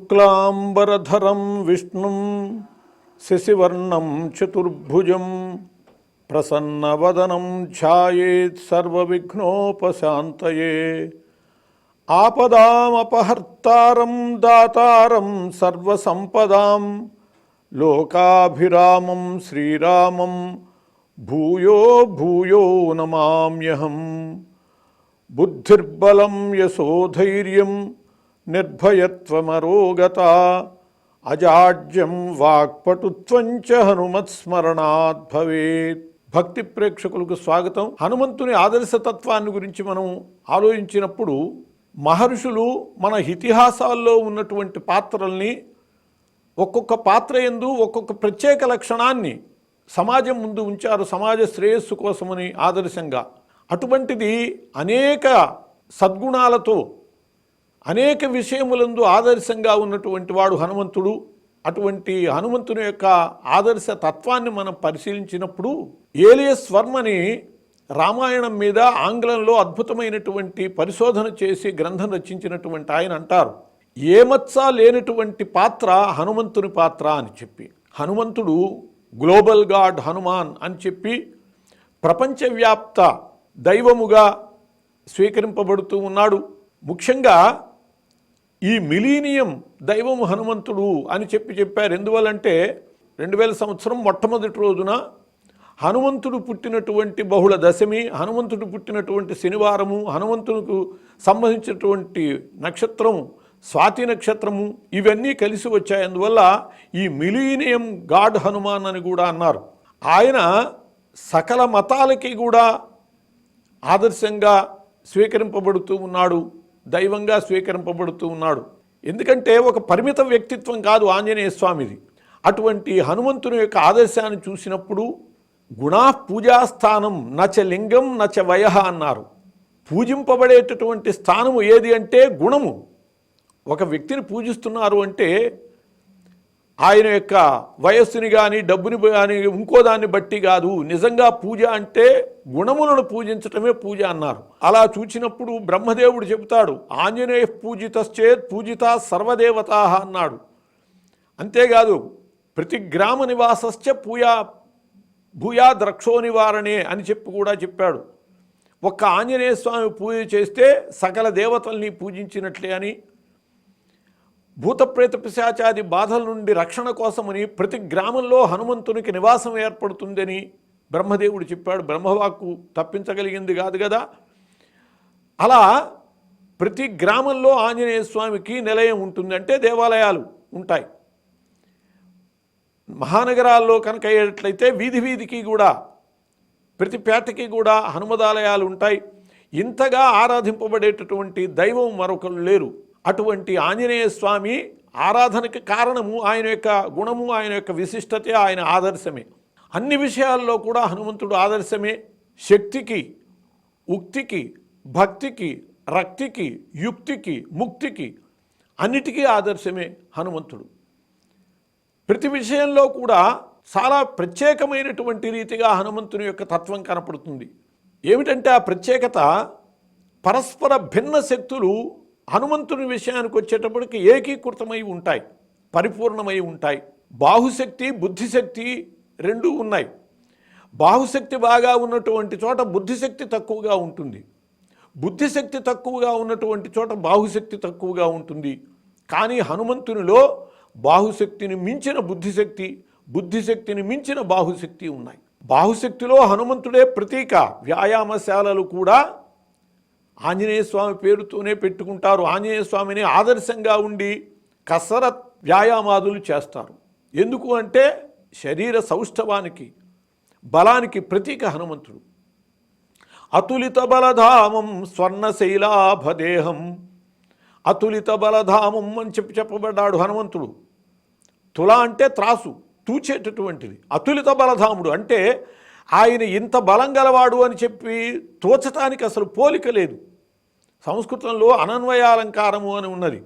శుక్లాంబరధరం విష్ణుం శశివర్ణం చతుర్భుజం ప్రసన్నవదనం ఛాయేత్ సర్వవిఘ్నోపశాంతయే ఆపదామపహర్తారం దాతారం సర్వసంపదాం లోకాభిరామం శ్రీరామం భూయో భూయో నమామ్యహం. బుద్ధిర్బలం యశోధైర్యం నిర్భయత్వమరోగత అజాడ్యం వాక్పటుత్వంచ హనుమత్స్మరణాత్ భవేత్. భక్తి ప్రేక్షకులకు స్వాగతం. హనుమంతుని ఆదర్శతత్వాన్ని గురించి మనం ఆలోచించినప్పుడు మహర్షులు మన ఇతిహాసాల్లో ఉన్నటువంటి పాత్రల్ని ఒక్కొక్క పాత్ర యందు ఒక్కొక్క ప్రత్యేక లక్షణాన్ని సమాజం ముందు ఉంచారు, సమాజ శ్రేయస్సు కోసమని ఆదర్శంగా. అటువంటిది అనేక సద్గుణాలతో అనేక విషయములందు ఆదర్శంగా ఉన్నటువంటి వాడు హనుమంతుడు. అటువంటి హనుమంతుని యొక్క ఆదర్శ తత్వాన్ని మనం పరిశీలించినప్పుడు ఏలియస్ వర్మని రామాయణం మీద ఆంగ్లంలో అద్భుతమైనటువంటి పరిశోధన చేసి గ్రంథం రచించినటువంటి ఆయన అంటారు, ఏమత్సా లేనటువంటి పాత్ర హనుమంతుని పాత్ర అని చెప్పి. హనుమంతుడు గ్లోబల్ గాడ్ హనుమాన్ అని చెప్పి ప్రపంచవ్యాప్త దైవముగా స్వీకరింపబడుతూ ఉన్నాడు. ముఖ్యంగా ఈ మిలీనియం దైవము హనుమంతుడు అని చెప్పారు. ఎందువల్లంటే 2000 సంవత్సరం మొట్టమొదటి రోజున హనుమంతుడు పుట్టినటువంటి బహుళ దశమి, హనుమంతుడు పుట్టినటువంటి శనివారము, హనుమంతునికి సంబంధించినటువంటి నక్షత్రము స్వాతి నక్షత్రము, ఇవన్నీ కలిసి వచ్చాయి. అందువల్ల ఈ మిలీనియం గాడ్ హనుమాన్ అని కూడా అన్నారు. ఆయన సకల మతాలకి కూడా ఆదర్శంగా స్వీకరింపబడుతూ ఉన్నాడు, దైవంగా స్వీకరింపబడుతూ ఉన్నాడు. ఎందుకంటే ఒక పరిమిత వ్యక్తిత్వం కాదు ఆంజనేయ స్వామిది. అటువంటి హనుమంతుని యొక్క ఆదర్శాన్ని చూసినప్పుడు గుణా పూజాస్థానం నచ లింగం నచ వయః అన్నారు. పూజింపబడేటటువంటి స్థానము ఏది అంటే గుణము. ఒక వ్యక్తిని పూజిస్తున్నారు అంటే ఆయన యొక్క వయస్సుని కానీ డబ్బుని కానీ ఇంకో దాన్ని బట్టి కాదు. నిజంగా పూజ అంటే గుణములను పూజించటమే పూజ అన్నారు. అలా చూచినప్పుడు బ్రహ్మదేవుడు చెబుతాడు, ఆంజనేయ పూజితశ్చేత్ పూజిత సర్వదేవతా అన్నాడు. అంతేకాదు ప్రతి గ్రామ నివాసశ్చ భూయా ద్రక్షో నివారణే అని చెప్పి కూడా చెప్పాడు. ఒక్క ఆంజనేయ స్వామి పూజ చేస్తే సకల దేవతల్ని పూజించినట్లే అని, భూతప్రేత పిశాచాది బాధల నుండి రక్షణ కోసమని ప్రతి గ్రామంలో హనుమంతునికి నివాసం ఏర్పడుతుందని బ్రహ్మదేవుడు చెప్పాడు. బ్రహ్మవాక్కు తప్పించగలిగింది కాదు కదా. అలా ప్రతి గ్రామంలో ఆంజనేయ స్వామికి నిలయం ఉంటుంది, అంటే దేవాలయాలు ఉంటాయి. మహానగరాల్లో కనుక అయ్యేటట్లయితే వీధి వీధికి కూడా ప్రతి పేటకి కూడా హనుమదాలయాలు ఉంటాయి. ఇంతగా ఆరాధింపబడేటటువంటి దైవం మరొకరు లేరు. అటువంటి ఆంజనేయ స్వామి ఆరాధనకి కారణము ఆయన యొక్క గుణము, ఆయన యొక్క విశిష్టతే, ఆయన ఆదర్శమే. అన్ని విషయాల్లో కూడా హనుమంతుడు ఆదర్శమే. శక్తికి, ఉక్తికి, భక్తికి, రక్తికి, యుక్తికి, ముక్తికి అన్నిటికీ ఆదర్శమే హనుమంతుడు. ప్రతి విషయంలో కూడా చాలా ప్రత్యేకమైనటువంటి రీతిగా హనుమంతుని యొక్క తత్వం కనపడుతుంది. ఏమిటంటే ఆ ప్రత్యేకత, పరస్పర భిన్న శక్తులు హనుమంతుని విషయానికి వచ్చేటప్పటికి ఏకీకృతమై ఉంటాయి, పరిపూర్ణమై ఉంటాయి. బాహుశక్తి బుద్ధిశక్తి రెండూ ఉన్నాయి. బాహుశక్తి బాగా ఉన్నటువంటి చోట బుద్ధిశక్తి తక్కువగా ఉంటుంది, బుద్ధిశక్తి తక్కువగా ఉన్నటువంటి చోట బాహుశక్తి తక్కువగా ఉంటుంది. కానీ హనుమంతునిలో బాహుశక్తిని మించిన బుద్ధిశక్తి, బుద్ధిశక్తిని మించిన బాహుశక్తి ఉన్నాయి. బాహుశక్తిలో హనుమంతుడే ప్రతీక. వ్యాయామశాలలు కూడా ఆంజనేయ స్వామి పేరుతోనే పెట్టుకుంటారు. ఆంజనేయ స్వామిని ఆదర్శంగా ఉండి కసరత్ వ్యాయామాదులు చేస్తారు. ఎందుకు అంటే శరీర సౌష్ఠవానికి, బలానికి ప్రతీక హనుమంతుడు. అతులిత బలధామం స్వర్ణశైలాభదేహం, అతులిత బలధామం అని చెప్పబడ్డాడు హనుమంతుడు. తుల అంటే త్రాసు, తూచేటటువంటిది. అతులిత బలధాముడు అంటే ఆయన ఇంత బలం గలవాడు అని చెప్పి తోచటానికి అసలు పోలిక లేదు. సంస్కృతంలో అనన్వయాలంకారము అని ఉన్నది.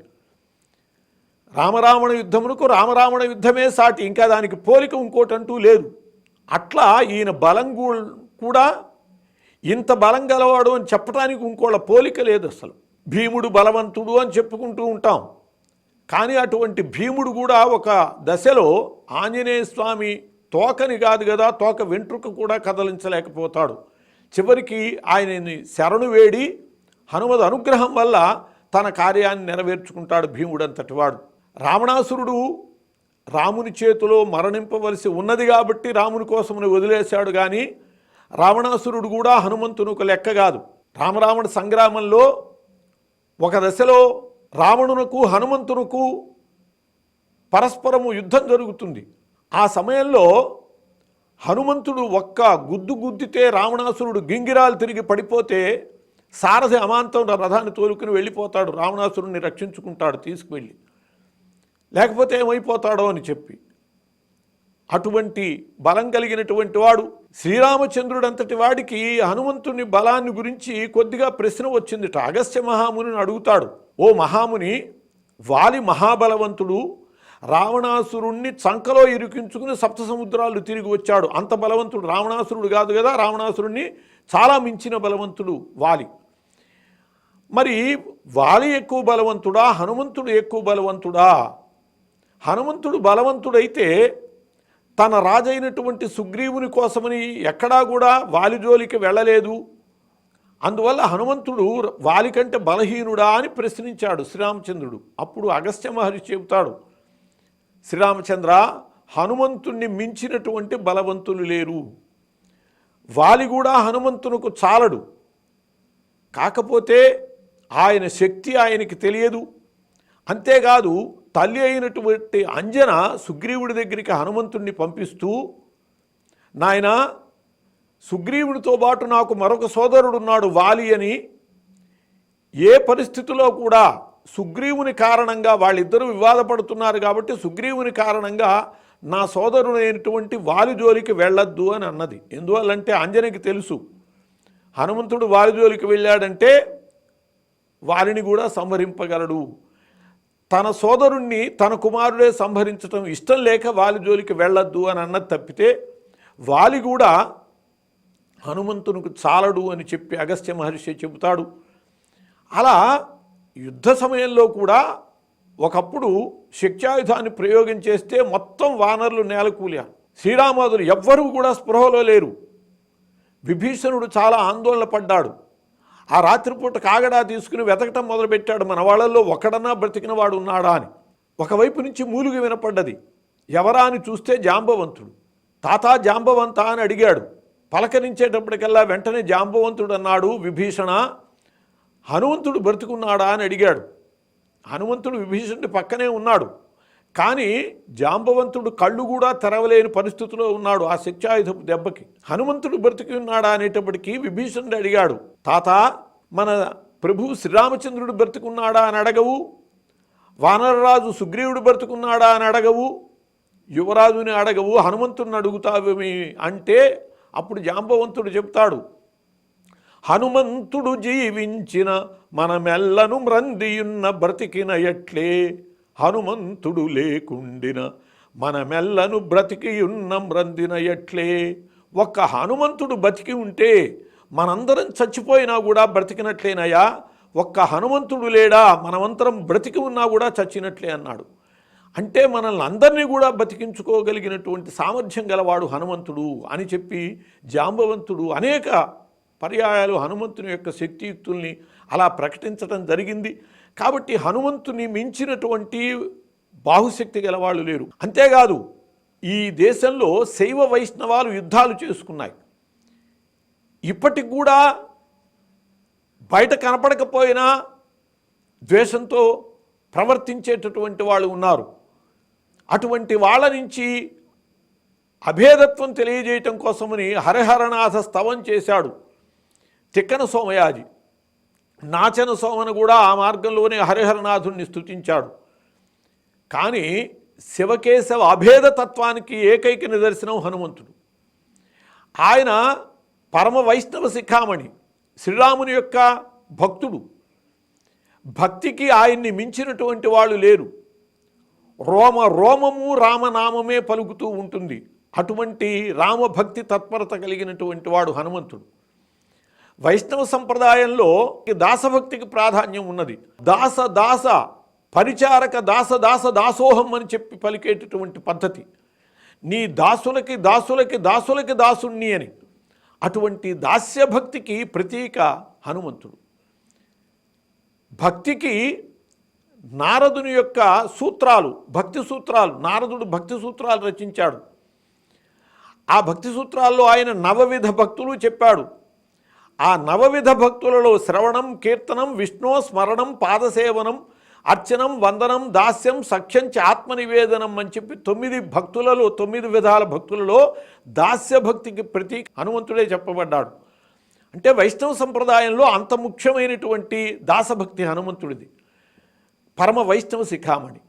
రామరావణ యుద్ధమునకు రామరావణ యుద్ధమే సాటి, ఇంకా దానికి పోలిక ఇంకోటంటూ లేదు. అట్లా ఈయన బలం కూడా ఇంత బలం గలవాడు అని చెప్పడానికి ఇంకోళ్ళ పోలిక లేదు అసలు. భీముడు బలవంతుడు అని చెప్పుకుంటూ ఉంటాం, కానీ అటువంటి భీముడు కూడా ఒక దశలో ఆంజనేయ స్వామి తోకని కాదు కదా, తోక వెంట్రుక కూడా కదలించలేకపోతాడు. చివరికి ఆయనని శరణు వేడి హనుమద్ అనుగ్రహం వల్ల తన కార్యాన్ని నెరవేర్చుకుంటాడు భీముడంతటి వాడు. రావణాసురుడు రాముని చేతిలో మరణింపవలసి ఉన్నది కాబట్టి రాముని కోసమని వదిలేశాడు. కానీ రావణాసురుడు కూడా హనుమంతునికి లెక్క కాదు. రామరావణ సంగ్రామంలో ఒక దశలో రావణునకు హనుమంతునకు పరస్పరము యుద్ధం జరుగుతుంది. ఆ సమయంలో హనుమంతుడు ఒక్క గుద్దితే రావణాసురుడు గింగిరాలు తిరిగి పడిపోతే సారథి అమాంతం రథాన్ని తోలుకుని వెళ్ళిపోతాడు, రావణాసురుడిని రక్షించుకుంటాడు తీసుకువెళ్ళి, లేకపోతే ఏమైపోతాడో అని చెప్పి. అటువంటి బలం కలిగినటువంటి వాడు శ్రీరామచంద్రుడంతటి వాడికి హనుమంతుని బలాన్ని గురించి కొద్దిగా ప్రశ్న వచ్చిందిట. అగస్త్య మహామునిని అడుగుతాడు, ఓ మహాముని, వాలి మహాబలవంతుడు రావణాసురుణ్ణి చంకలో ఇరికించుకుని సప్త సముద్రాలు తిరిగి వచ్చాడు. అంత బలవంతుడు రావణాసురుడు కాదు కదా, రావణాసురుణ్ణి చాలా మించిన బలవంతుడు వాలి. మరి వాలి ఎక్కువ బలవంతుడా, హనుమంతుడు ఎక్కువ బలవంతుడా? హనుమంతుడు బలవంతుడైతే తన రాజైనటువంటి సుగ్రీవుని కోసమని ఎక్కడా కూడా వాలి జోలికి వెళ్ళలేదు. అందువల్ల హనుమంతుడు వాలి కంటే బలహీనుడా అని ప్రశ్నించాడు శ్రీరామచంద్రుడు. అప్పుడు అగస్త్య మహర్షి చెబుతాడు, శ్రీరామచంద్ర, హనుమంతుణ్ణి మించినటువంటి బలవంతులు లేరు. వాలి కూడా హనుమంతునకు చాలడు. కాకపోతే ఆయన శక్తి ఆయనకి తెలియదు. అంతేకాదు తల్లి అయినటువంటి అంజన సుగ్రీవుడి దగ్గరికి హనుమంతుణ్ణి పంపిస్తూ, నాయన, సుగ్రీవునితో పాటు నాకు మరొక సోదరుడున్నాడు వాలి అని, ఏ పరిస్థితిలో కూడా సుగ్రీవుని కారణంగా వాళ్ళిద్దరూ వివాదపడుతున్నారు కాబట్టి సుగ్రీవుని కారణంగా నా సోదరుడైనటువంటి వాలి జోలికి వెళ్ళొద్దు అని అన్నది. ఎందువల్లంటే అంజనకి తెలుసు హనుమంతుడు వాలి జోలికి వెళ్ళాడంటే వారిని కూడా సంహరింపగలడు. తన సోదరుణ్ణి తన కుమారుడే సంహరించడం ఇష్టం లేక వాలి జోలికి వెళ్ళొద్దు అని అన్నది తప్పితే వాలి కూడా హనుమంతునికి చాలడు అని చెప్పి అగస్త్య మహర్షి చెబుతాడు. అలా యుద్ధ సమయంలో కూడా ఒకప్పుడు శక్త్యాయుధాన్ని ప్రయోగం చేస్తే మొత్తం వానరులు నేలకూలారు. శ్రీరామాదులు ఎవ్వరూ కూడా స్పృహలో లేరు. విభీషణుడు చాలా ఆందోళన పడ్డాడు. ఆ రాత్రిపూట కాగడా తీసుకుని వెతకటం మొదలుపెట్టాడు, మన వాళ్ళల్లో ఒకడన్నా బ్రతికిన వాడు ఉన్నాడా అని. ఒకవైపు నుంచి మూలుగు వినపడ్డది. ఎవరా అని చూస్తే జాంబవంతుడు. తాతా జాంబవంత అని అడిగాడు. పలకరించేటప్పటికల్లా వెంటనే జాంబవంతుడు అన్నాడు, విభీషణ, హనుమంతుడు బ్రతుకున్నాడా అని అడిగాడు. హనుమంతుడు విభీషణుడి పక్కనే ఉన్నాడు. కానీ జాంబవంతుడు కళ్ళు కూడా తెరవలేని పరిస్థితిలో ఉన్నాడు ఆ శక్త్యాయుధపు దెబ్బకి. హనుమంతుడు బ్రతికి ఉన్నాడా అనేటప్పటికీ విభీషణుడు అడిగాడు, తాత, మన ప్రభు శ్రీరామచంద్రుడు బ్రతుకున్నాడా అని అడగవు, వానరరాజు సుగ్రీవుడు బ్రతుకున్నాడా అని అడగవు, యువరాజుని అడగవు, హనుమంతుడిని అడుగుతావేమి అంటే అప్పుడు జాంబవంతుడు చెప్తాడు, హనుమంతుడు జీవించిన మనమెల్లను మ్రందియున్న బ్రతికిన ఎట్లే, హనుమంతుడు లేకుండిన మనమెల్లను బ్రతికియున్న మ్రందిన ఎట్లే. ఒక్క హనుమంతుడు బతికి ఉంటే మనందరం చచ్చిపోయినా కూడా బ్రతికినట్లేనయా, ఒక్క హనుమంతుడు లేడా మనమంతరం బ్రతికి ఉన్నా కూడా చచ్చినట్లే అన్నాడు. అంటే మనల్ని అందరినీ కూడా బతికించుకోగలిగినటువంటి సామర్థ్యం గలవాడు హనుమంతుడు అని చెప్పి జాంబవంతుడు అనేక పర్యాయాలు హనుమంతుని యొక్క శక్తియుక్తుల్ని అలా ప్రకటించడం జరిగింది. కాబట్టి హనుమంతుని మించినటువంటి బాహుశక్తి గలవాళ్ళు లేరు. అంతేకాదు ఈ దేశంలో శైవ వైష్ణవాలు యుద్ధాలు చేసుకున్నాయి. ఇప్పటికి కూడా బయట కనపడకపోయినా ద్వేషంతో ప్రవర్తించేటటువంటి వాళ్ళు ఉన్నారు. అటువంటి వాళ్ళ నుంచి అభేదత్వం తెలియజేయటం కోసమని హరిహరనాథ స్తవం చేశాడు తిక్కన సోమయాజి. నాచన సోమను కూడా ఆ మార్గంలోనే హరిహరనాథుణ్ణి స్తుతించాడు. కానీ శివకేశవ అభేదతత్వానికి ఏకైక నిదర్శనం హనుమంతుడు. ఆయన పరమ వైష్ణవ శిఖామణి, శ్రీరాముని యొక్క భక్తుడు. భక్తికి ఆయన్ని మించినటువంటి వాళ్ళు లేరు. రోమ రోమము రామనామమే పలుకుతూ ఉంటుంది. అటువంటి రామభక్తి తత్పరత కలిగినటువంటి వాడు హనుమంతుడు. వైష్ణవ సంప్రదాయంలో దాసభక్తికి ప్రాధాన్యం ఉన్నది. దాస పరిచారక దాసోహం అని చెప్పి పలికేటటువంటి పద్ధతి. నీ దాసులకి దాసులకి దాసులకి దాసుణ్ణి అని. అటువంటి దాస్యభక్తికి ప్రతీక హనుమంతుడు. భక్తికి నారదుని యొక్క సూత్రాలు, భక్తి సూత్రాలు, నారదుడు భక్తి సూత్రాలు రచించాడు. ఆ భక్తి సూత్రాల్లో ఆయన 9 విధ భక్తులు చెప్పాడు. ఆ 9 విధ భక్తులలో శ్రవణం, కీర్తనం, విష్ణు స్మరణం, పాదసేవనం, అర్చనం, వందనం, దాస్యం, సఖ్యం చ ఆత్మనివేదనం అని చెప్పి 9 భక్తులలో 9 విధాల భక్తులలో దాస్య భక్తికి ప్రతీక హనుమంతుడే చెప్పబడ్డాడు. అంటే వైష్ణవ సంప్రదాయంలో అంత ముఖ్యమైనటువంటి దాసభక్తి హనుమంతుడిది, పరమ వైష్ణవ శిఖామణి.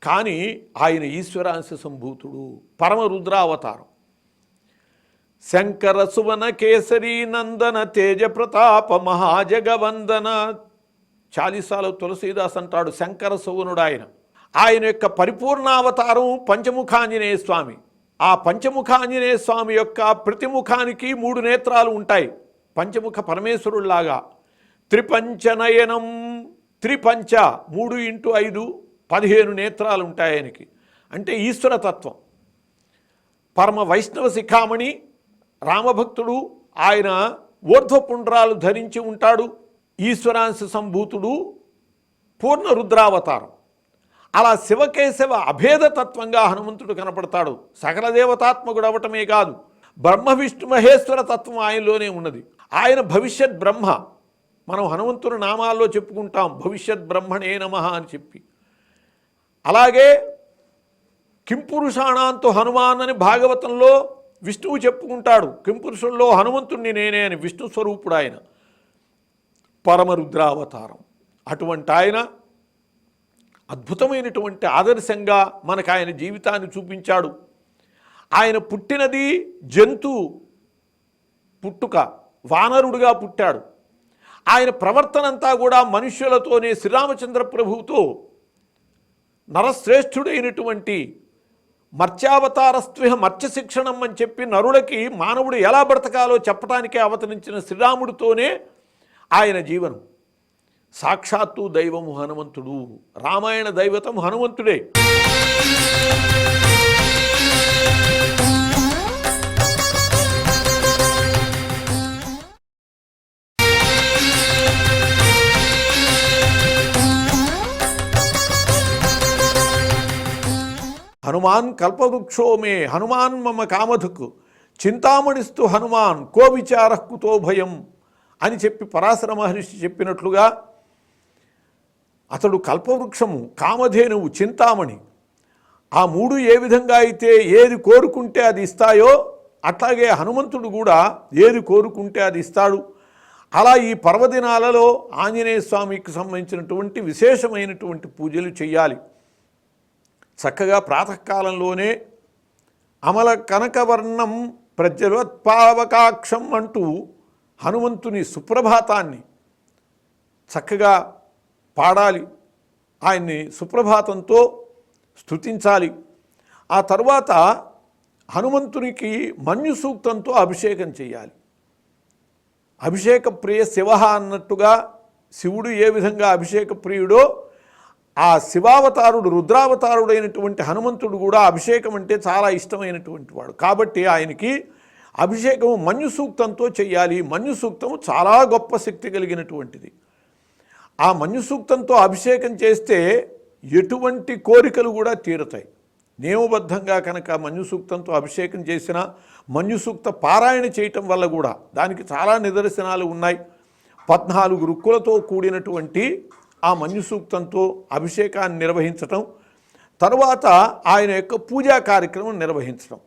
కానీ ఆయన ఈశ్వరాంశ సంభూతుడు, పరమ రుద్రావతారం. శంకర సువన కేసరి నందన తేజ ప్రతాప మహాజగవందన. చాలీసాలో తులసీదాస్ అంటాడు శంకర సువనుడు ఆయన. ఆయన యొక్క పరిపూర్ణావతారం పంచముఖాంజనేయ స్వామి. ఆ పంచముఖాంజనేయ స్వామి యొక్క ప్రతి ముఖానికి 3 నేత్రాలు ఉంటాయి, పంచముఖ పరమేశ్వరుల్లాగా. త్రిపంచనయనం, త్రిపంచ 3 × 5 15 నేత్రాలు ఉంటాయి ఆయనకి. అంటే ఈశ్వరతత్వం. పరమ వైష్ణవ శిఖామణి రామభక్తుడు. ఆయన ఊర్ధ్వపుండ్రాలు ధరించి ఉంటాడు. ఈశ్వరాంశ సంభూతుడు, పూర్ణ రుద్రావతారం. అలా శివకేశవ అభేదతత్వంగా హనుమంతుడు కనపడతాడు. సకల దేవతాత్మకుడు అవటమే కాదు, బ్రహ్మ విష్ణు మహేశ్వర తత్వం ఆయనలోనే ఉన్నది. ఆయన భవిష్యత్ బ్రహ్మ. మనం హనుమంతుని నామాల్లో చెప్పుకుంటాం భవిష్యత్ బ్రహ్మణే నమః అని చెప్పి. అలాగే కింపురుషాణాంతో హనుమాన్ అని భాగవతంలో విష్ణువు చెప్పుకుంటాడు. కింపురుషుల్లో హనుమంతుణ్ణి నేనే అని. విష్ణు స్వరూపుడు ఆయన, పరమరుద్రావతారం. అటువంటి ఆయన అద్భుతమైనటువంటి ఆదర్శంగా మనకు ఆయన జీవితాన్ని చూపించాడు. ఆయన పుట్టినది జంతు పుట్టుక, వానరుడుగా పుట్టాడు. ఆయన ప్రవర్తనంతా కూడా మనుష్యులతోనే, శ్రీరామచంద్ర ప్రభువుతో నరశ్రేష్ఠుడైనటువంటి మర్త్యావతారస్త్విహ మర్త్యశిక్షణం అని చెప్పి నరులకి మానవుడు ఎలా బ్రతకాలో చెప్పడానికే అవతరించిన శ్రీరాముడితోనే ఆయన జీవనం. సాక్షాత్తు దైవము హనుమంతుడు, రామాయణ దైవతం హనుమంతుడే. హనుమాన్ కల్పవృక్షో మే హనుమాన్ మమ కామధుక్ చింతామణిస్తు హనుమాన్ కో విచారః కుతో భయం అని చెప్పి పరాశర మహర్షి చెప్పినట్లుగా అతడు కల్పవృక్షము, కామధేనువు, చింతామణి. ఆ 3 ఏ విధంగా అయితే ఏది కోరుకుంటే అది ఇస్తాయో అట్లాగే హనుమంతుడు కూడా ఏది కోరుకుంటే అది ఇస్తాడు. అలా ఈ పర్వదినాలలో ఆంజనేయ స్వామికి సంబంధించినటువంటి విశేషమైనటువంటి పూజలు చేయాలి. చక్కగా ప్రాతకాలంలోనే అమల కనకవర్ణం ప్రజ్వలత్పావకాక్షం అంటూ హనుమంతుని సుప్రభాతాన్ని చక్కగా పాడాలి. ఆయన్ని సుప్రభాతంతో స్తుతించాలి. ఆ తర్వాత హనుమంతునికి మన్యు సూక్తంతో అభిషేకం చేయాలి. అభిషేక ప్రియ శివ అన్నట్టుగా శివుడు ఏ విధంగా అభిషేక ప్రియుడో ఆ శివావతారుడు, రుద్రావతారుడైనటువంటి హనుమంతుడు కూడా అభిషేకం అంటే చాలా ఇష్టమైనటువంటి వాడు. కాబట్టి ఆయనకి అభిషేకము మన్యు సూక్తంతో చేయాలి. మన్యు సూక్తము చాలా గొప్ప శక్తి కలిగినటువంటిది. ఆ మన్యు సూక్తంతో అభిషేకం చేస్తే ఎటువంటి కోరికలు కూడా తీరుతాయి. నియమబద్ధంగా కనుక మన్యు సూక్తంతో అభిషేకం చేసిన, మన్యు సూక్త పారాయణ చేయటం వల్ల కూడా దానికి చాలా నిదర్శనాలు ఉన్నాయి. 14 రుక్కులతో కూడినటువంటి ఆ మన్యు సూక్తంతో అభిషేకాన్ని నిర్వహించటం, తర్వాత ఆయన యొక్క పూజా కార్యక్రమం నిర్వహించడం.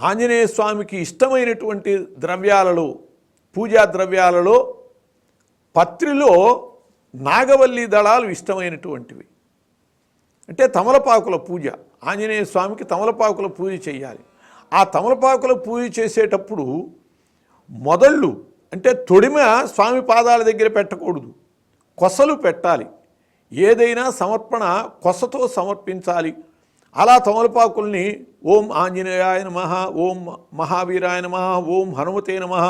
ఆంజనేయ స్వామికి ఇష్టమైనటువంటి ద్రవ్యాలలో, పూజా ద్రవ్యాలలో పత్రిలో నాగవల్లి దళాలు ఇష్టమైనటువంటివి. అంటే తమలపాకుల పూజ, ఆంజనేయ స్వామికి తమలపాకుల పూజ చేయాలి. ఆ తమలపాకుల పూజ చేసేటప్పుడు మొదళ్ళు అంటే తొడిమ స్వామి పాదాల దగ్గర పెట్టకూడదు, కొసలు పెట్టాలి. ఏదైనా సమర్పణ కొసతో సమర్పించాలి. అలా తమలపాకుల్ని ఓం ఆంజనేయాయ నమః, ఓం మహావీరాయ నమః, ఓం హనుమతే నమః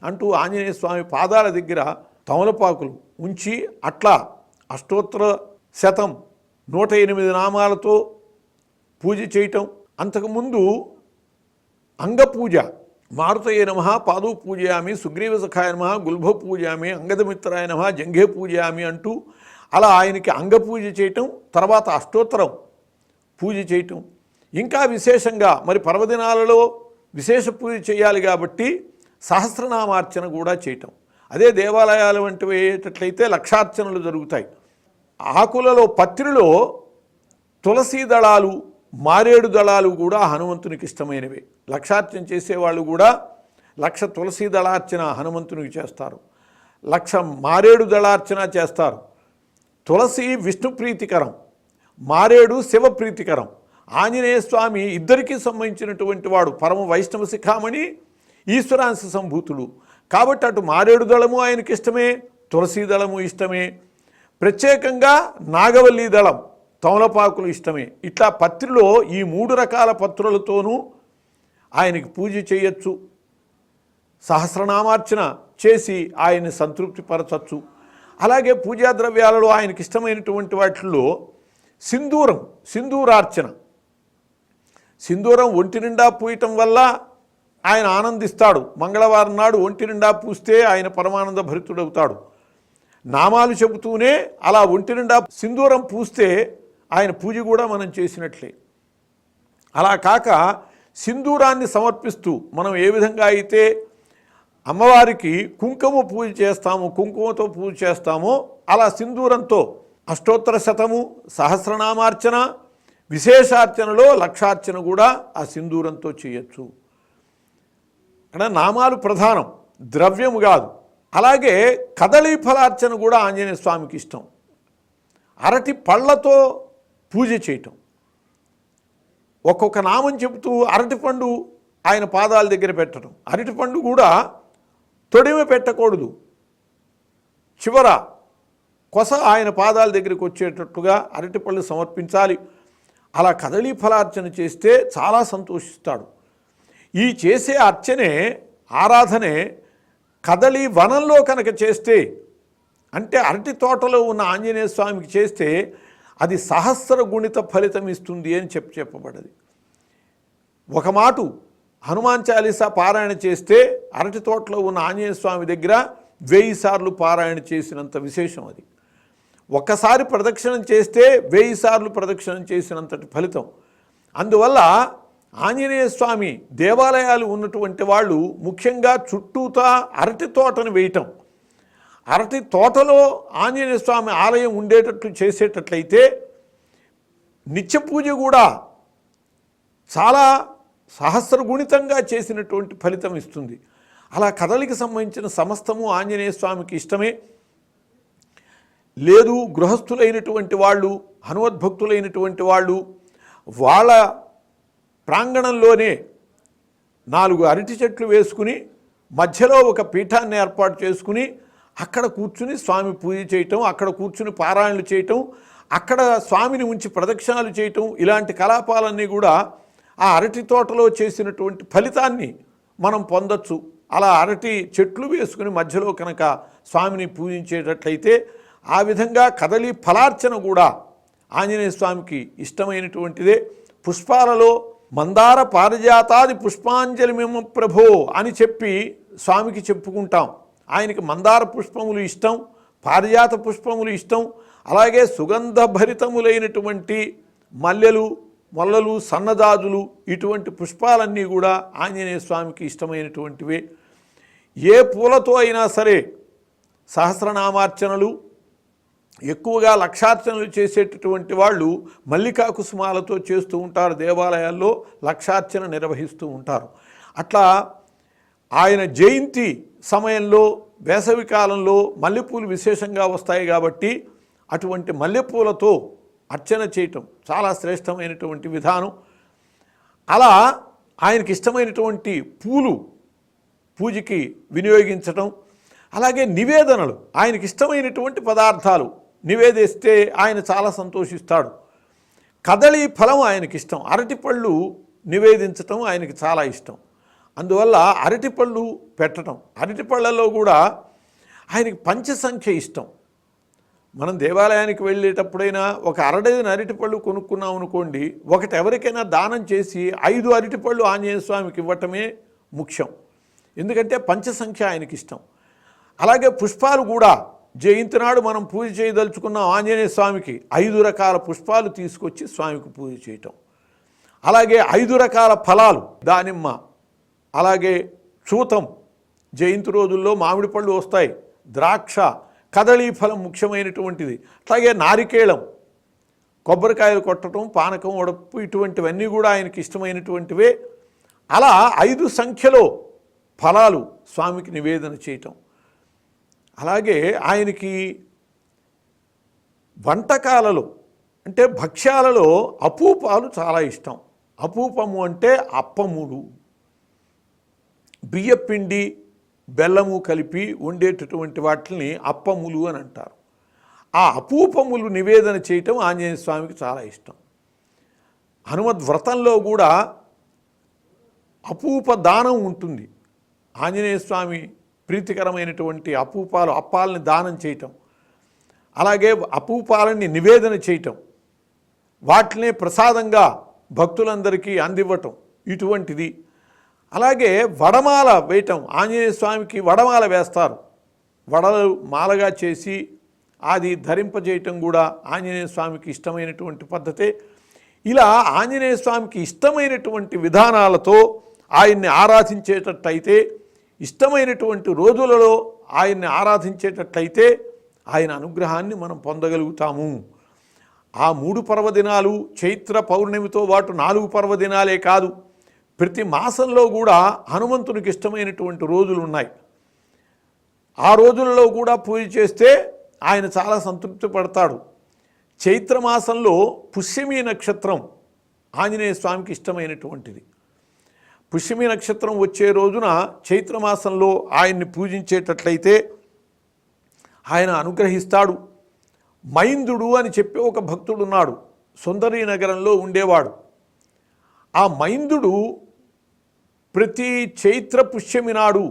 అంటూ ఆంజనేయ స్వామి పాదాల దగ్గర తమలపాకులు ఉంచి అట్లా అష్టోత్తర శతం 108 నామాలతో పూజ చేయటం. అంతకుముందు అంగపూజ, మారుతయే నమః పాదౌ పూజయామి, సుగ్రీవ సఖాయ నమః గుల్భ పూజయామి, అంగదమిత్రాయ నమః జంఘే పూజయామి అంటూ అలా ఆయనకి అంగపూజ చేయటం, తర్వాత అష్టోత్తరం పూజ చేయటం. ఇంకా విశేషంగా మరి పర్వదినాలలో విశేష పూజ చేయాలి కాబట్టి సహస్రనామార్చన కూడా చేయటం. అదే దేవాలయాలు వంటివి అయ్యేటట్లయితే లక్షార్చనలు జరుగుతాయి. ఆకులలో పత్రిలో తులసీ దళాలు, మారేడు దళాలు కూడా హనుమంతునికి ఇష్టమైనవి. లక్షార్చన చేసేవాళ్ళు కూడా 1,00,000 తులసీ దళార్చన హనుమంతునికి చేస్తారు, 1,00,000 మారేడు దళార్చన చేస్తారు. తులసి విష్ణు ప్రీతికరం, మారేడు శివ ప్రీతికరం. ఆంజనేయ స్వామి ఇద్దరికీ సంబంధించినటువంటి వాడు, పరమ వైష్ణవ శిఖామణి, ఈశ్వరాంశ సంభూతుడు కాబట్టి అటు మారేడు దళము ఆయనకి ఇష్టమే, తులసీ దళము ఇష్టమే. ప్రత్యేకంగా నాగవల్లి దళం, తమలపాకులు ఇష్టమే. ఇట్లా పత్రిలో ఈ 3 రకాల పత్రులతోనూ ఆయనకి పూజ చేయొచ్చు. సహస్రనామార్చన చేసి ఆయన్ని సంతృప్తిపరచచ్చు. అలాగే పూజా ద్రవ్యాలలో ఆయనకి ఇష్టమైనటువంటి వాటిల్లో సింధూరార్చన. సింధూరం ఒంటి నిండా పూయటం వల్ల ఆయన ఆనందిస్తాడు. మంగళవారం నాడు ఒంటి నిండా పూస్తే ఆయన పరమానంద భరితుడవుతాడు. నామాలు చెబుతూనే అలా ఒంటి నిండా సింధూరం పూస్తే ఆయన పూజ కూడా మనం చేసినట్లే. అలా కాక సింధూరాన్ని సమర్పిస్తూ మనం ఏ విధంగా అయితే అమ్మవారికి కుంకుమ పూజ చేస్తామో, కుంకుమతో పూజ చేస్తామో, అలా సింధూరంతో అష్టోత్తర శతము, సహస్రనామార్చన, విశేషార్చనలో లక్షార్చన కూడా ఆ సింధూరంతో చేయొచ్చు. అక్కడ నామాలు ప్రధానం, ద్రవ్యము కాదు. అలాగే కదళీ ఫలార్చన కూడా ఆంజనేయ స్వామికి ఇష్టం. అరటి పళ్ళతో పూజ చేయటం. ఒక్కొక్క నామం చెబుతూ అరటిపండు ఆయన పాదాల దగ్గర పెట్టడం. అరటిపండు కూడా తొడిమి పెట్టకూడదు, చివర కొస ఆయన పాదాల దగ్గరికి వచ్చేటట్టుగా అరటిపళ్ళు సమర్పించాలి. అలా కదళీ ఫలార్చన చేస్తే చాలా సంతోషిస్తాడు. ఈ చేసే అర్చనే, ఆరాధనే కదళీ వనంలో కనుక చేస్తే, అంటే అరటి తోటలో ఉన్న ఆంజనేయ స్వామికి చేస్తే అది సహస్ర గుణిత ఫలితం ఇస్తుంది అని చెప్పబడ్డది. ఒక మాటు హనుమాన్ చాలీసా పారాయణ చేస్తే అరటి తోటలో ఉన్న ఆంజనేయ స్వామి దగ్గర 1000 సార్లు పారాయణ చేసినంత విశేషం అది. ఒక్కసారి ప్రదక్షిణం చేస్తే 1000 సార్లు ప్రదక్షిణం చేసినంతటి ఫలితం. అందువల్ల ఆంజనేయ స్వామి దేవాలయాలు ఉన్నటువంటి వాళ్ళు ముఖ్యంగా చుట్టూతా అరటి తోటను వేయటం, అరటి తోటలో ఆంజనేయ స్వామి ఆలయం ఉండేటట్లు చేసేటట్లయితే నిత్య పూజ కూడా చాలా సహస్రగుణితంగా చేసినటువంటి ఫలితం ఇస్తుంది. అలా కదలికి సంబంధించిన సమస్తము ఆంజనేయ స్వామికి ఇష్టమే. లేదు గృహస్థులైనటువంటి వాళ్ళు, హనుమద్భక్తులైనటువంటి వాళ్ళు వాళ్ళ ప్రాంగణంలోనే 4 అరటి చెట్లు వేసుకుని మధ్యలో ఒక పీఠాన్ని ఏర్పాటు చేసుకుని అక్కడ కూర్చుని స్వామి పూజ చేయటం, అక్కడ కూర్చుని పారాయణలు చేయటం, అక్కడ స్వామిని ఉంచి ప్రదక్షిణాలు చేయటం, ఇలాంటి కలాపాలన్నీ కూడా ఆ అరటి తోటలో చేసినటువంటి ఫలితాన్ని మనం పొందొచ్చు. అలా అరటి చెట్లు వేసుకుని మధ్యలో కనుక స్వామిని పూజించేటట్లయితే ఆ విధంగా కదలి ఫలార్చన కూడా ఆంజనేయ స్వామికి ఇష్టమైనటువంటిదే. పుష్పాలలో మందార పారిజాతాది పుష్పాంజలి మిమ ప్రభో అని చెప్పి స్వామికి చెప్పుకుంటాం. ఆయనకి మందార పుష్పములు ఇష్టం, పారిజాత పుష్పములు ఇష్టం. అలాగే సుగంధభరితములైనటువంటి మల్లెలు, మొల్లలు, సన్నజాజులు, ఇటువంటి పుష్పాలన్నీ కూడా ఆంజనేయ స్వామికి ఇష్టమైనటువంటివే. ఏ పూలతో అయినా సరే సహస్రనామార్చనలు, ఎక్కువగా లక్షార్చనలు చేసేటటువంటి వాళ్ళు మల్లికా కుసుమాలతో చేస్తూ ఉంటారు. దేవాలయాల్లో లక్షార్చన నిర్వహిస్తూ ఉంటారు. అట్లా ఆయన జయంతి సమయంలో వేసవి కాలంలో మల్లెపూలు విశేషంగా వస్తాయి కాబట్టి అటువంటి మల్లెపూలతో అర్చన చేయటం చాలా శ్రేష్టమైనటువంటి విధానం. అలా ఆయనకి ఇష్టమైనటువంటి పూలు పూజకి వినియోగించటం. అలాగే నివేదనలు, ఆయనకి ఇష్టమైనటువంటి పదార్థాలు నివేదిస్తే ఆయన చాలా సంతోషిస్తాడు. కదళీ ఫలం ఆయనకి ఇష్టం, అరటిపళ్ళు నివేదించటం ఆయనకి చాలా ఇష్టం. అందువల్ల అరటిపళ్ళు పెట్టడం, అరటిపళ్ళలో కూడా ఆయనకి పంచసంఖ్య ఇష్టం. మనం దేవాలయానికి వెళ్ళేటప్పుడైనా ఒక అరడజన అరటిపళ్ళు కొనుక్కున్నాం అనుకోండి, ఒకటి ఎవరికైనా దానం చేసి 5 అరటిపళ్ళు ఆంజనేయ స్వామికి ఇవ్వటమే ముఖ్యం. ఎందుకంటే పంచసంఖ్య ఆయనకి ఇష్టం. అలాగే పుష్పాలు కూడా జయంతి నాడు మనం పూజ చేయదలుచుకున్న ఆంజనేయ స్వామికి 5 రకాల పుష్పాలు తీసుకొచ్చి స్వామికి పూజ చేయటం. అలాగే 5 రకాల ఫలాలు, దానిమ్మ, అలాగే చూతం, జయంతి రోజుల్లో మామిడి పళ్ళు వస్తాయి, ద్రాక్ష, కదళీ ఫలం ముఖ్యమైనటువంటిది. అలాగే నారికేళం, కొబ్బరికాయలు కొట్టడం, పానకం, వడప్పు, ఇటువంటివన్నీ కూడా ఆయనకి ఇష్టమైనటువంటివే. అలా 5 సంఖ్యలో ఫలాలు స్వామికి నివేదన చేయటం. అలాగే ఆయనకి వంటకాలలో అంటే భక్ష్యాలలో అపూపాలు చాలా ఇష్టం. అపూపము అంటే అప్పములు, బియ్యపిండి బెల్లము కలిపి వండేటటువంటి వాటిని అప్పములు అని అంటారు. ఆ అపూపములు నివేదన చేయటం ఆంజనేయ స్వామికి చాలా ఇష్టం. హనుమద్ వ్రతంలో కూడా అపూప దానం ఉంటుంది. ఆంజనేయ స్వామి ప్రీతికరమైనటువంటి అప్పాలని దానం చేయటం, అలాగే అపూపాలని నివేదన చేయటం, వాటినే ప్రసాదంగా భక్తులందరికీ అందివ్వటం ఇటువంటిది. అలాగే వడమాల వేయటం, ఆంజనేయ స్వామికి వడమాల వేస్తారు. వడలు మాలగా చేసి అది ధరింపజేయటం కూడా ఆంజనేయ స్వామికి ఇష్టమైనటువంటి పద్ధతే. ఇలా ఆంజనేయ స్వామికి ఇష్టమైనటువంటి విధానాలతో ఆయన్ని ఆరాధించేటట్టయితే, ఇష్టమైనటువంటి రోజులలో ఆయన్ని ఆరాధించేటట్లయితే ఆయన అనుగ్రహాన్ని మనం పొందగలుగుతాము. ఆ 3 పర్వదినాలు, చైత్ర పౌర్ణమితో పాటు 4 పర్వదినాలే కాదు, ప్రతి మాసంలో కూడా హనుమంతునికి ఇష్టమైనటువంటి రోజులు ఉన్నాయి. ఆ రోజులలో కూడా పూజ చేస్తే ఆయన చాలా సంతృప్తి పడతాడు. చైత్రమాసంలో పుష్యమి నక్షత్రం ఆంజనేయ స్వామికి ఇష్టమైనటువంటిది. పుష్యమి నక్షత్రం వచ్చే రోజున చైత్రమాసంలో ఆయన్ని పూజించేటట్లయితే ఆయన అనుగ్రహిస్తాడు. మైందుడు అని చెప్పి ఒక భక్తుడున్నాడు, సుందరీ నగరంలో ఉండేవాడు. ఆ మైందుడు ప్రతి చైత్ర పుష్యమి నాడు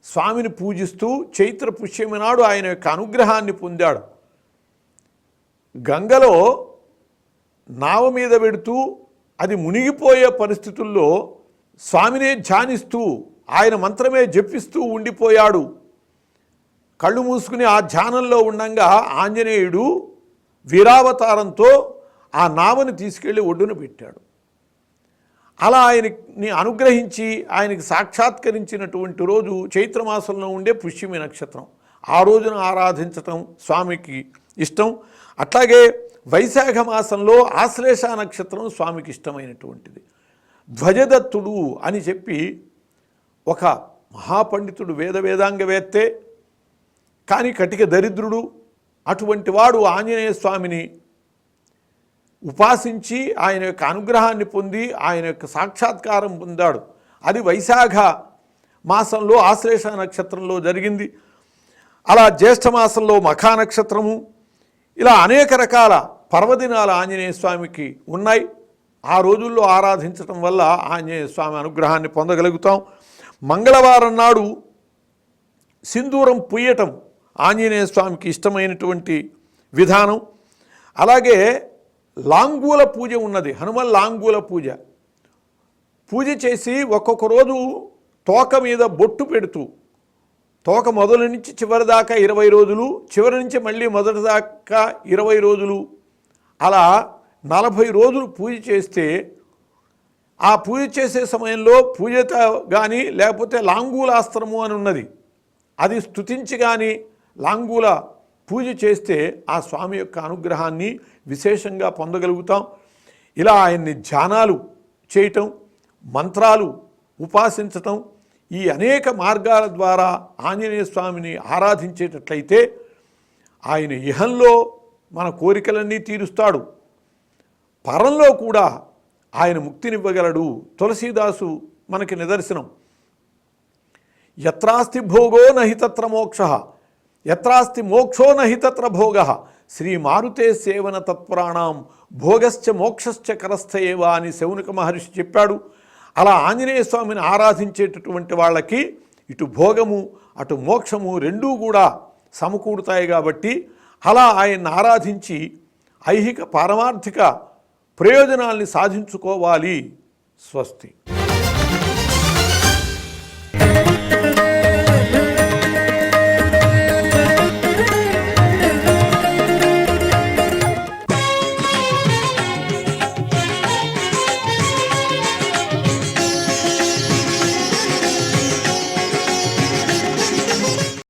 స్వామిని పూజిస్తూ చైత్ర పుష్యమి నాడు ఆయన యొక్క అనుగ్రహాన్ని పొందాడు. గంగలో నావ మీద పెడుతూ అది మునిగిపోయే పరిస్థితుల్లో స్వామినే ధ్యానిస్తూ ఆయన మంత్రమే జపిస్తూ ఉండిపోయాడు. కళ్ళు మూసుకుని ఆ ధ్యానంలో ఉండంగా ఆంజనేయుడు వీరావతారంతో ఆ నావని తీసుకెళ్ళి ఒడ్డున పెట్టాడు. అలా ఆయనని అనుగ్రహించి ఆయనకి సాక్షాత్కరించినటువంటి రోజు చైత్రమాసంలో ఉండే పుష్యమి నక్షత్రం. ఆ రోజున ఆరాధించటం స్వామికి ఇష్టం. అట్లాగే వైశాఖ మాసంలో ఆశ్లేష నక్షత్రం స్వామికి ఇష్టమైనటువంటిది. ధ్వజదత్తుడు అని చెప్పి ఒక మహాపండితుడు, వేదాంగవేత్తే కానీ కటిక దరిద్రుడు. అటువంటి వాడు ఆంజనేయ స్వామిని ఉపాసించి ఆయన యొక్క అనుగ్రహాన్ని పొంది ఆయన యొక్క సాక్షాత్కారం పొందాడు. అది వైశాఖ మాసంలో ఆశ్లేష నక్షత్రంలో జరిగింది. అలా జ్యేష్ఠ మాసంలో మఖా నక్షత్రము, ఇలా అనేక రకాల పర్వదినాల ఆంజనేయ స్వామికి ఉన్నాయి. ఆ రోజుల్లో ఆరాధించటం వల్ల ఆంజనేయ స్వామి అనుగ్రహాన్ని పొందగలుగుతాం. మంగళవారం నాడు సింధూరం పుయ్యటం ఆంజనేయ స్వామికి ఇష్టమైనటువంటి విధానం. అలాగే లాంగూల పూజ ఉన్నది, హనుమల్ లాంగూల పూజ చేసి ఒక్కొక్క రోజు తోక మీద బొట్టు పెడుతూ, తోక మొదలు నుంచి చివరి దాకా 20 రోజులు, చివరి నుంచి మళ్ళీ మొదటి దాకా 20 రోజులు, అలా 40 రోజులు పూజ చేస్తే ఆ పూజ చేసే సమయంలో పూజత కానీ లేకపోతే లాంగూలాస్త్రము అని ఉన్నది, అది స్తుతించి కానీ లాంగూల పూజ చేస్తే ఆ స్వామి యొక్క అనుగ్రహాన్ని విశేషంగా పొందగలుగుతాం. ఇలా ఆయన్ని ధ్యానాలు చేయటం, మంత్రాలు ఉపాసించటం, ఈ అనేక మార్గాల ద్వారా ఆంజనేయ స్వామిని ఆరాధించేటట్లయితే ఆయన ఇహంలో మన కోరికలన్నీ తీరుస్తాడు, పరంలో కూడా ఆయన ముక్తినివ్వగలడు. తులసీదాసు మనకి నిదర్శనం. యత్రాస్తి భోగో నహి తత్ర మోక్షః, యత్రాస్తి మోక్షో నహి తత్ర భోగః, శ్రీ మారుతే సేవన తత్ప్రాణాం భోగశ్చ మోక్షశ్చ కరస్థయేవ అని శౌనక మహర్షి చెప్పాడు. అలా ఆంజనేయ స్వామిని ఆరాధించేటటువంటి వాళ్ళకి ఇటు భోగము అటు మోక్షము రెండూ కూడా సమకూడుతాయి. కాబట్టి అలా ఆయన్ని ఆరాధించి ఐహిక పారమార్థిక ప్రయోజనాల్ని సాధించుకోవాలి. స్వస్తి.